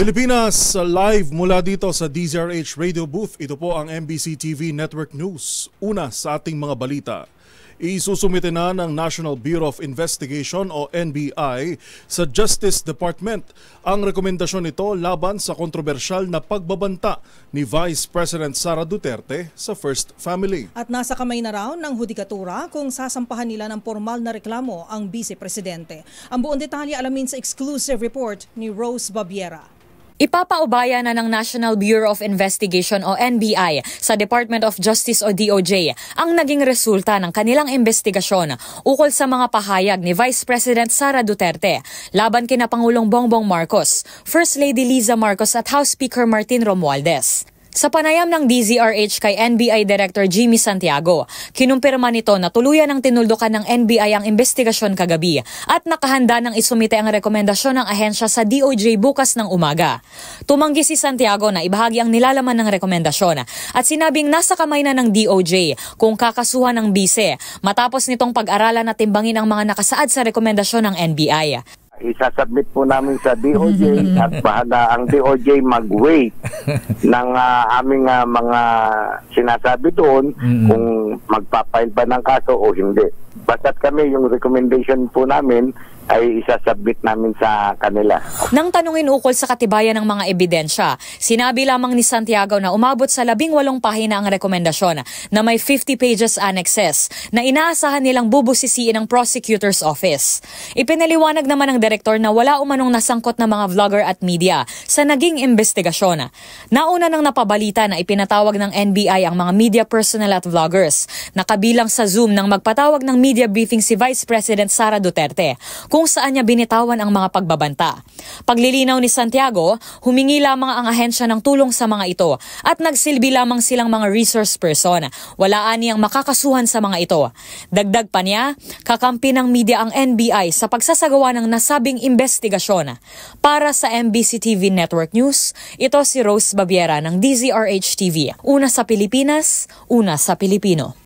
Pilipinas, live mula dito sa DZRH Radio Booth. Ito po ang MBC TV Network News. Una sa ating mga balita. Isusumite na ng National Bureau of Investigation o NBI sa Justice Department ang rekomendasyon nito laban sa kontrobersyal na pagbabanta ni Vice President Sara Duterte sa First Family. At nasa kamay na raw ng hudikatura kung sasampahan nila ng formal na reklamo ang Vice Presidente. Ang buong detalye alamin sa exclusive report ni Rose Babiera. Ipapaubaya na ng National Bureau of Investigation o NBI sa Department of Justice o DOJ ang naging resulta ng kanilang investigasyon ukol sa mga pahayag ni Vice President Sara Duterte laban kina Pangulong Bongbong Marcos, First Lady Liza Marcos at House Speaker Martin Romualdez. Sa panayam ng DZRH kay NBI Director Jimmy Santiago, kinumpirma nito na tuluyan ng tinuldukan ng NBI ang investigasyon kagabi at nakahanda ng isumite ang rekomendasyon ng ahensya sa DOJ bukas ng umaga. Tumanggi si Santiago na ibahagi ang nilalaman ng rekomendasyon at sinabing nasa kamay na ng DOJ kung kakasuhan ng bise matapos nitong pag-aralan at timbangin ang mga nakasaad sa rekomendasyon ng NBI. Isasubmit po namin sa DOJ at bahala ang DOJ mag-wait ng aming mga sinasabi doon kung magpapail ba ng kaso o hindi. Basta't kami yung recommendation po namin ay isasubmit namin sa kanila. Nang tanungin ukol sa katibayan ng mga ebidensya, sinabi lamang ni Santiago na umabot sa 18 pahina ang rekomendasyon na may 50 pages annexes na inaasahan nilang bubusisiin ng prosecutor's office. Ipinaliwanag naman ng direktor na wala umanong nasangkot na mga vlogger at media sa naging investigasyon. Nauna nang napabalita na ipinatawag ng NBI ang mga media personnel at vloggers na kabilang sa Zoom nang magpatawag ng media briefing si Vice President Sara Duterte kung saan niya binitawan ang mga pagbabanta. Paglilinaw ni Santiago, humingi lamang ang ahensya ng tulong sa mga ito at nagsilbi lamang silang mga resource person. Walaan niyang makakasuhan sa mga ito. Dagdag pa niya, kakampi ng media ang NBI sa pagsasagawa ng nasabing investigasyon. Para sa MBC TV Network News, ito si Rose Babiera ng DZRH TV. Una sa Pilipinas, una sa Pilipino.